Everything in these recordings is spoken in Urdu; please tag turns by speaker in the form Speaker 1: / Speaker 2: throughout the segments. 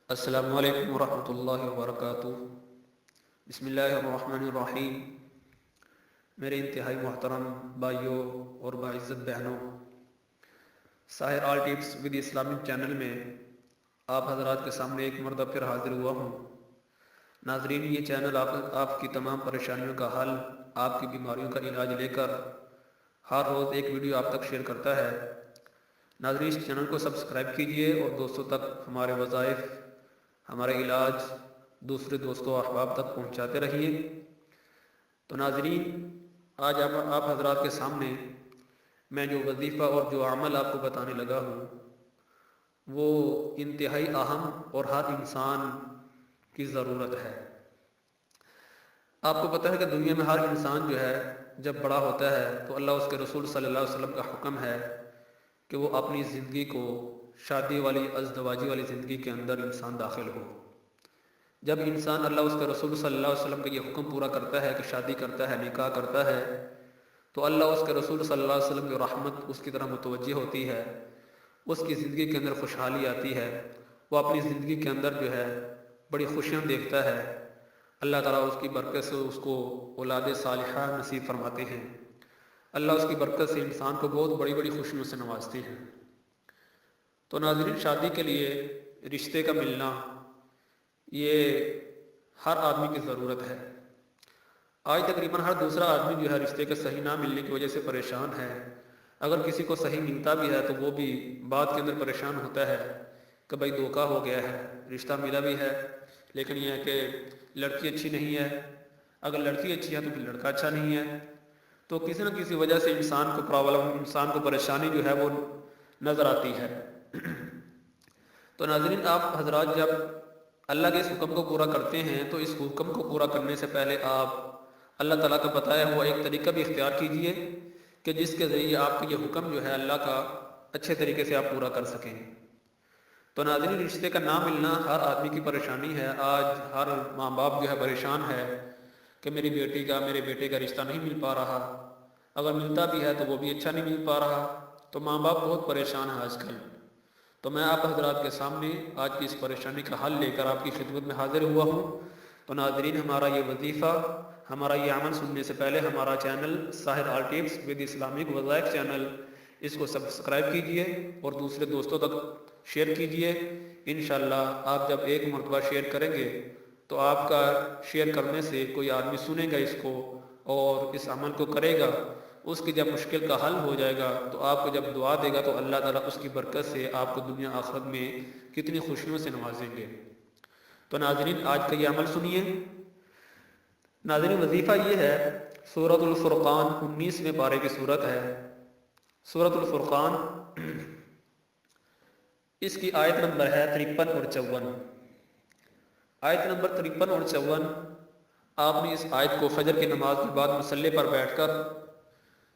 Speaker 1: السلام علیکم ورحمۃ اللہ وبرکاتہ۔ بسم اللہ الرحمن الرحیم۔ میرے انتہائی محترم بھائیوں اور باعزت بہنوں، ساحر آل ٹپس ود اسلامک چینل میں آپ حضرات کے سامنے ایک مرتبہ پھر حاضر ہوا ہوں۔ ناظرین، یہ چینل آپ کی تمام پریشانیوں کا حل، آپ کی بیماریوں کا علاج لے کر ہر روز ایک ویڈیو آپ تک شیئر کرتا ہے۔ ناظرین، اس چینل کو سبسکرائب کیجئے اور دوستوں تک ہمارے وظائف، ہمارے علاج دوسرے دوستوں احباب تک پہنچاتے رہیے۔ تو ناظرین، آج آپ حضرات کے سامنے میں جو وظیفہ اور جو عمل آپ کو بتانے لگا ہوں وہ انتہائی اہم اور ہر انسان کی ضرورت ہے۔ آپ کو پتہ ہے کہ دنیا میں ہر انسان جو ہے جب بڑا ہوتا ہے تو اللہ اس کے رسول صلی اللہ علیہ وسلم کا حکم ہے کہ وہ اپنی زندگی کو شادی والی ازدواجی والی زندگی کے اندر انسان داخل ہو۔ جب انسان اللہ اس کے رسول صلی اللہ علیہ وسلم کا یہ حکم پورا کرتا ہے کہ شادی کرتا ہے، نکاح کرتا ہے، تو اللہ اس کے رسول صلی اللہ علیہ وسلم کی رحمت اس کی طرف متوجہ ہوتی ہے، اس کی زندگی کے اندر خوشحالی آتی ہے، وہ اپنی زندگی کے اندر جو ہے بڑی خوشیاں دیکھتا ہے۔ اللہ تعالیٰ اس کی برکت سے اس کو اولاد صالحہ نصیب فرماتے ہیں۔ اللہ اس کی برکت سے انسان کو بہت بڑی بڑی خوشیوں سے نوازتے ہیں۔ تو ناظرین، شادی کے لیے رشتے کا ملنا یہ ہر آدمی کی ضرورت ہے۔ آج تقریباً ہر دوسرا آدمی جو ہے رشتے کے صحیح نہ ملنے کی وجہ سے پریشان ہے۔ اگر کسی کو صحیح ملتا بھی ہے تو وہ بھی بعد کے اندر پریشان ہوتا ہے کہ بھائی دھوکا ہو گیا ہے، رشتہ ملا بھی ہے لیکن یہ ہے کہ لڑکی اچھی نہیں ہے، اگر لڑکی اچھی ہے تو پھر لڑکا اچھا نہیں ہے۔ تو کسی نہ کسی وجہ سے انسان کو پرابلم، انسان کو پریشانی جو ہے وہ نظر آتی ہے۔ تو ناظرین، آپ حضرات جب اللہ کے اس حکم کو پورا کرتے ہیں تو اس حکم کو پورا کرنے سے پہلے آپ اللہ تعالیٰ کا بتایا ہوا ایک طریقہ بھی اختیار کیجئے کہ جس کے ذریعے آپ کا یہ حکم جو ہے اللہ کا اچھے طریقے سے آپ پورا کر سکیں۔ تو ناظرین، رشتے کا نہ ملنا ہر آدمی کی پریشانی ہے۔ آج ہر ماں باپ جو ہے پریشان ہے کہ میری بیٹی کا، میرے بیٹے کا رشتہ نہیں مل پا رہا، اگر ملتا بھی ہے تو وہ بھی اچھا نہیں مل پا رہا، تو ماں باپ بہت پریشان ہیں آج کل۔ تو میں آپ حضرات کے سامنے آج کی اس پریشانی کا حل لے کر آپ کی خدمت میں حاضر ہوا ہوں۔ تو ناظرین، ہمارا یہ وظیفہ، ہمارا یہ عمل سننے سے پہلے ہمارا channel Sahir all tips with Islamic وظائف چینل، اس کو سبسکرائب کیجئے اور دوسرے دوستوں تک شیئر کیجئے۔ انشاءاللہ آپ جب ایک مرتبہ شیئر کریں گے تو آپ کا شیئر کرنے سے کوئی آدمی سنے گا اس کو اور اس عمل کو کرے گا، اس کی جب مشکل کا حل ہو جائے گا تو آپ کو جب دعا دے گا تو اللہ تعالیٰ اس کی برکت سے آپ کو دنیا آخرت میں کتنی خوشیوں سے نوازیں گے۔ تو ناظرین، آج کا یہ عمل سنیے۔ ناظرین، وظیفہ یہ ہے، سورۃ الفرقان 19ویں پارے کی سورت ہے، سورۃ الفرقان، اس کی آیت نمبر ہے 53 اور 54۔ آیت نمبر 53 اور 54، آپ نے اس آیت کو فجر کی نماز کے بعد مصلی پر بیٹھ کر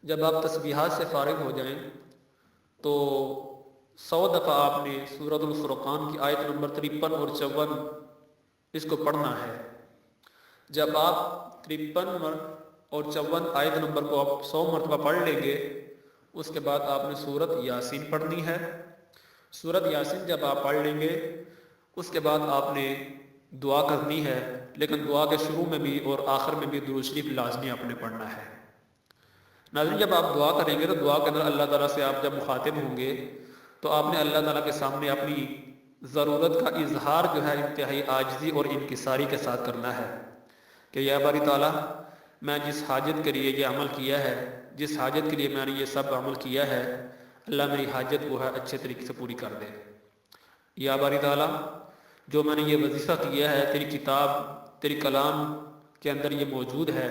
Speaker 1: جب آپ تسبیحات سے فارغ ہو جائیں تو 100 دفعہ آپ نے سورۃ الفرقان کی آیت نمبر 53 اور 54 اس کو پڑھنا ہے۔ جب آپ 53 اور 54 آیت نمبر کو آپ 100 مرتبہ پڑھ لیں گے، اس کے بعد آپ نے سورۃ یاسین پڑھنی ہے۔ سورۃ یاسین جب آپ پڑھ لیں گے، اس کے بعد آپ نے دعا کرنی ہے، لیکن دعا کے شروع میں بھی اور آخر میں بھی درود شریف لازمی آپ نے پڑھنا ہے۔ ناظرین، جب آپ دعا کریں گے تو دعا کے اندر اللہ تعالیٰ سے آپ جب مخاطب ہوں گے تو آپ نے اللہ تعالیٰ کے سامنے اپنی ضرورت کا اظہار جو ہے انتہائی عاجزی اور انکساری کے ساتھ کرنا ہے کہ یا باری تعالیٰ، میں جس حاجت کے لیے یہ عمل کیا ہے، جس حاجت کے لیے میں نے یہ سب عمل کیا ہے، اللہ میری حاجت کو ہے اچھے طریقے سے پوری کر دے۔ یا باری تعالیٰ، جو میں نے یہ وظیفہ کیا ہے تیری کتاب، تیری کلام کے اندر یہ موجود ہے،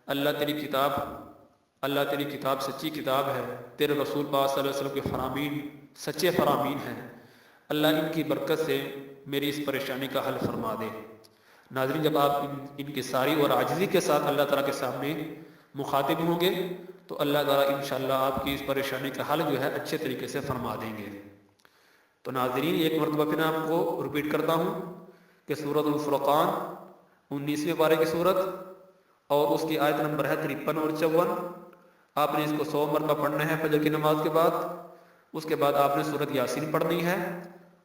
Speaker 1: اللہ تیری کتاب سچی کتاب ہے، تیرے رسول پاک صلی اللہ علیہ وسلم کے فرامین سچے فرامین ہیں، اللہ ان کی برکت سے میری اس پریشانی کا حل فرما دے۔ ناظرین، جب آپ ان کی ساری اور عاجزی کے ساتھ اللہ تعالیٰ کے سامنے مخاطب ہوں گے تو اللہ تعالیٰ انشاءاللہ آپ کی اس پریشانی کا حل جو ہے اچھے طریقے سے فرما دیں گے۔ تو ناظرین، ایک مرتبہ پھر آپ کو ریپیٹ کرتا ہوں کہ سورۃ الفرقان 19ویں پارے کی سورت اور اس کی آیت نمبر ہے 53 اور 54۔ آپ نے اس کو 100 مرتبہ پڑھنا ہے فجر کی نماز کے بعد۔ اس کے بعد آپ نے سورۃ یاسین پڑھنی ہے